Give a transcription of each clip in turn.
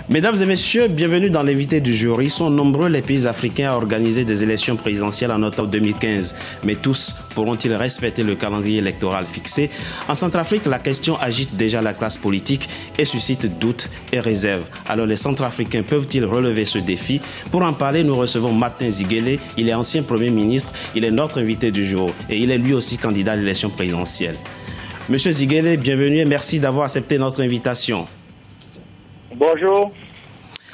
Mesdames et messieurs, bienvenue dans l'invité du jour. Ils sont nombreux les pays africains à organiser des élections présidentielles en octobre 2015. Mais tous pourront-ils respecter le calendrier électoral fixé? En Centrafrique, la question agite déjà la classe politique et suscite doutes et réserves. Alors les Centrafricains peuvent-ils relever ce défi? Pour en parler, nous recevons Martin Ziguélé. Il est ancien Premier ministre, il est notre invité du jour et il est lui aussi candidat à l'élection présidentielle. Monsieur Ziguélé, bienvenue et merci d'avoir accepté notre invitation. Bonjour.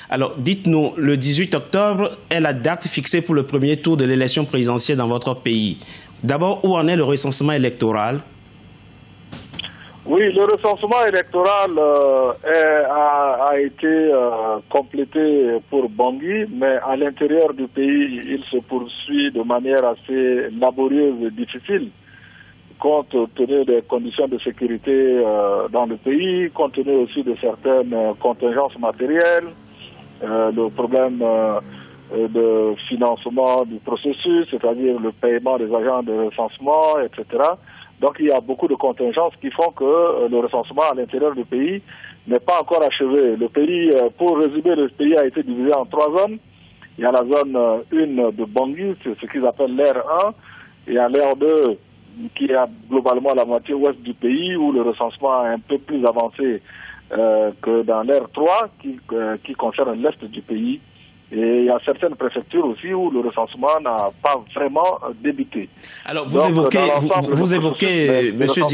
Alors, dites-nous, le 18 octobre est la date fixée pour le premier tour de l'élection présidentielle dans votre pays. D'abord, où en est le recensement électoral? Oui, le recensement électoral a été complété pour Bangui, mais à l'intérieur du pays, il se poursuit de manière assez laborieuse et difficile, compte tenu des conditions de sécurité dans le pays, compte tenu aussi de certaines contingences matérielles, le problème de financement du processus, c'est-à-dire le paiement des agents de recensement, etc. Donc il y a beaucoup de contingences qui font que le recensement à l'intérieur du pays n'est pas encore achevé. Le pays, pour résumer, le pays a été divisé en 3 zones. Il y a la zone 1 de Bangui, c'est ce qu'ils appellent l'aire 1, et à l'aire 2, qui est globalement la moitié ouest du pays, où le recensement est un peu plus avancé que dans l'aire 3, qui concerne l'est du pays. Et il y a certaines préfectures aussi où le recensement n'a pas vraiment débuté. Alors, vous évoquez, Monsieur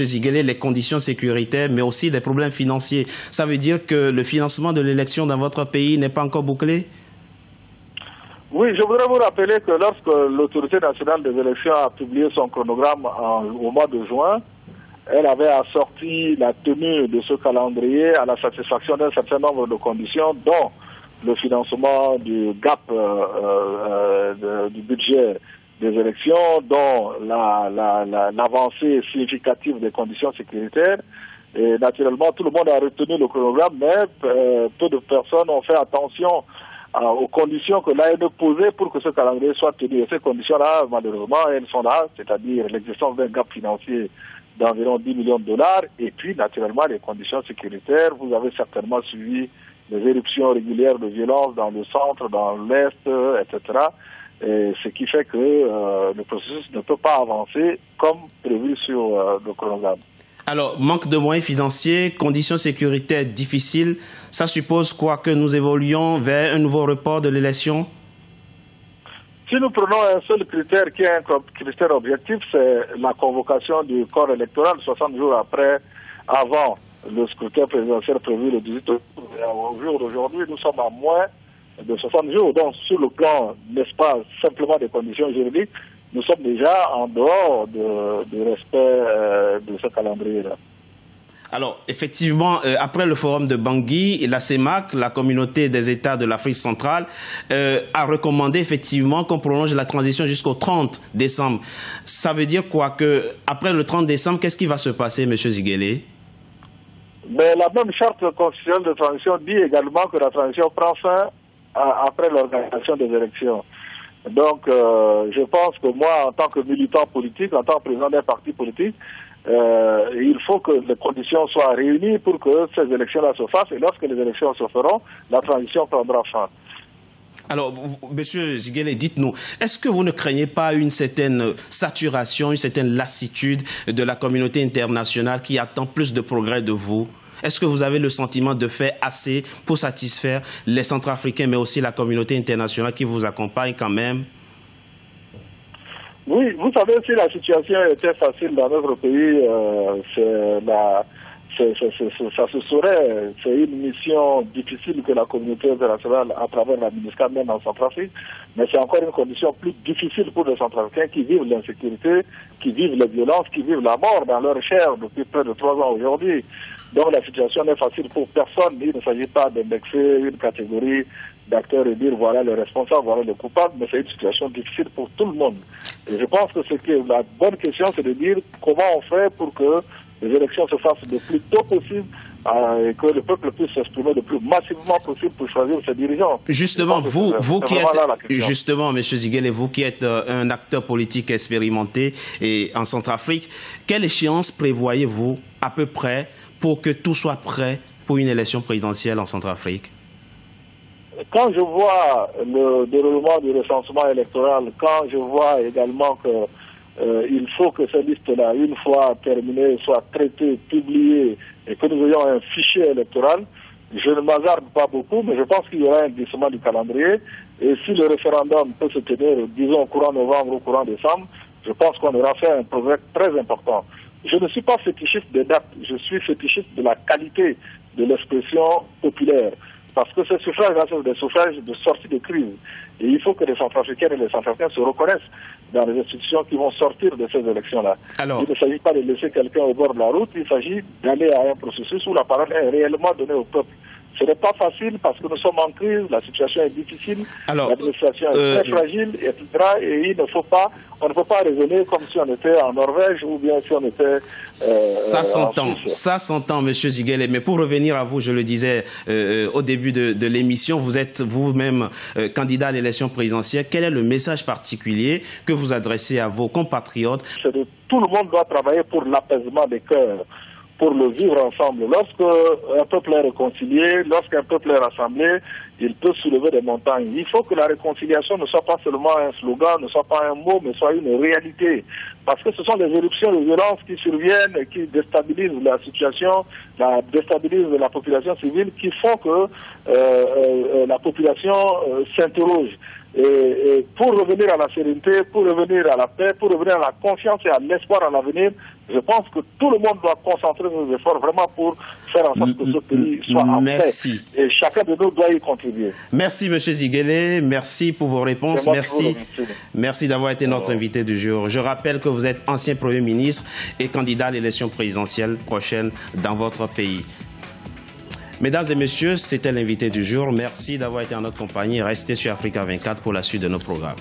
Ziguélé, les conditions sécuritaires, mais aussi les problèmes financiers. Ça veut dire que le financement de l'élection dans votre pays n'est pas encore bouclé? Oui, je voudrais vous rappeler que lorsque l'autorité nationale des élections a publié son chronogramme au mois de juin, elle avait assorti la tenue de ce calendrier à la satisfaction d'un certain nombre de conditions, dont le financement du gap du budget des élections, dont l'avancée significative des conditions sécuritaires. Et naturellement, tout le monde a retenu le chronogramme, mais peu de personnes ont fait attention aux conditions que l'ANE posait pour que ce calendrier soit tenu. Et ces conditions-là, malheureusement, elles sont là, c'est-à-dire l'existence d'un gap financier d'environ 10 millions de dollars, et puis naturellement les conditions sécuritaires. Vous avez certainement suivi les éruptions régulières de violence dans le centre, dans l'est, etc. Et ce qui fait que le processus ne peut pas avancer comme prévu sur le chronogramme. Alors, manque de moyens financiers, conditions sécuritaires difficiles, ça suppose quoi? Que nous évoluions vers un nouveau report de l'élection? Si nous prenons un seul critère qui est un critère objectif, c'est la convocation du corps électoral 60 jours avant le scrutin présidentiel prévu le 18 octobre. Au jour d'aujourd'hui, nous sommes à moins de 60 jours. Donc, sur le plan, n'est-ce pas, simplement des conditions juridiques, nous sommes déjà en dehors du respect de ce calendrier-là. Alors, effectivement, après le forum de Bangui, la CEMAC, la communauté des États de l'Afrique centrale, a recommandé effectivement qu'on prolonge la transition jusqu'au 30 décembre. Ça veut dire quoi? Que après le 30 décembre, qu'est-ce qui va se passer, M. Ziguélé? Mais la même charte constitutionnelle de transition dit également que la transition prend fin après l'organisation des élections. Donc, je pense que moi, en tant que militant politique, en tant que président d'un parti politique, il faut que les conditions soient réunies pour que ces élections-là se fassent. Et lorsque les élections se feront, la transition prendra fin. Alors, Monsieur Ziguélé, dites-nous, est-ce que vous ne craignez pas une certaine saturation, une certaine lassitude de la communauté internationale qui attend plus de progrès de vous? Est-ce que vous avez le sentiment de faire assez pour satisfaire les Centrafricains, mais aussi la communauté internationale qui vous accompagne quand même? Oui, vous savez, si la situation était facile dans notre pays, ça se saurait. C'est une mission difficile que la communauté internationale, à travers la MINUSCA, mène en Centrafrique. Mais c'est encore une condition plus difficile pour les Centrafricains qui vivent l'insécurité, qui vivent les violences, qui vivent la mort dans leur chair depuis près de 3 ans aujourd'hui. Donc la situation n'est facile pour personne. Il ne s'agit pas d'indexer une catégorie d'acteurs et dire voilà les responsables, voilà les coupables, mais c'est une situation difficile pour tout le monde. Et je pense que la bonne question, c'est de dire comment on fait pour que les élections se fassent le plus tôt possible et que le peuple puisse s'exprimer le plus massivement possible pour choisir ses dirigeants. Justement, justement, M. Ziguélé, vous qui êtes un acteur politique expérimenté et en Centrafrique, quelle échéance prévoyez-vous à peu près pour que tout soit prêt pour une élection présidentielle en Centrafrique? Quand je vois le déroulement du recensement électoral, quand je vois également que il faut que ces listes-là, une fois terminées, soient traitées, publiées et que nous ayons un fichier électoral, je ne m'hasarde pas beaucoup, mais je pense qu'il y aura un glissement du calendrier. Et si le référendum peut se tenir, disons, au courant novembre ou au courant décembre, je pense qu'on aura fait un progrès très important. Je ne suis pas fétichiste des dates, je suis fétichiste de la qualité de l'expression populaire. Parce que ces suffrages-là sont des suffrages de sortie de crise. Et il faut que les Centrafricaines et les Centrafricains se reconnaissent dans les institutions qui vont sortir de ces élections-là. Alors, il ne s'agit pas de laisser quelqu'un au bord de la route, il s'agit d'aller à un processus où la parole est réellement donnée au peuple. Ce n'est pas facile parce que nous sommes en crise, la situation est difficile, l'administration est très fragile, etc. Et on ne peut pas raisonner comme si on était en Norvège ou bien si on était ça s'entend, M. Ziguélé. Mais pour revenir à vous, je le disais au début de l'émission, vous êtes vous-même candidat à l'élection présidentielle. Quel est le message particulier que vous adressez à vos compatriotes? Tout le monde doit travailler pour l'apaisement des cœurs, pour le vivre ensemble. Lorsque un peuple est réconcilié, lorsqu'un peuple est rassemblé, il peut soulever des montagnes. Il faut que la réconciliation ne soit pas seulement un slogan, ne soit pas un mot, mais soit une réalité. Parce que ce sont des éruptions de violence qui surviennent et qui déstabilisent la situation, déstabilisent la population civile, qui font que la population s'interroge. Et pour revenir à la sérénité, pour revenir à la paix, pour revenir à la confiance et à l'espoir à l'avenir, je pense que tout le monde doit concentrer ses efforts vraiment pour faire en sorte que ce pays soit en paix. Et chacun de nous doit y contribuer. Merci M. Ziguélé, merci pour vos réponses, merci d'avoir été notre invité du jour. Je rappelle que vous êtes ancien Premier ministre et candidat à l'élection présidentielle prochaine dans votre pays. Mesdames et messieurs, c'était l'invité du jour. Merci d'avoir été en notre compagnie. Restez sur Africa 24 pour la suite de nos programmes.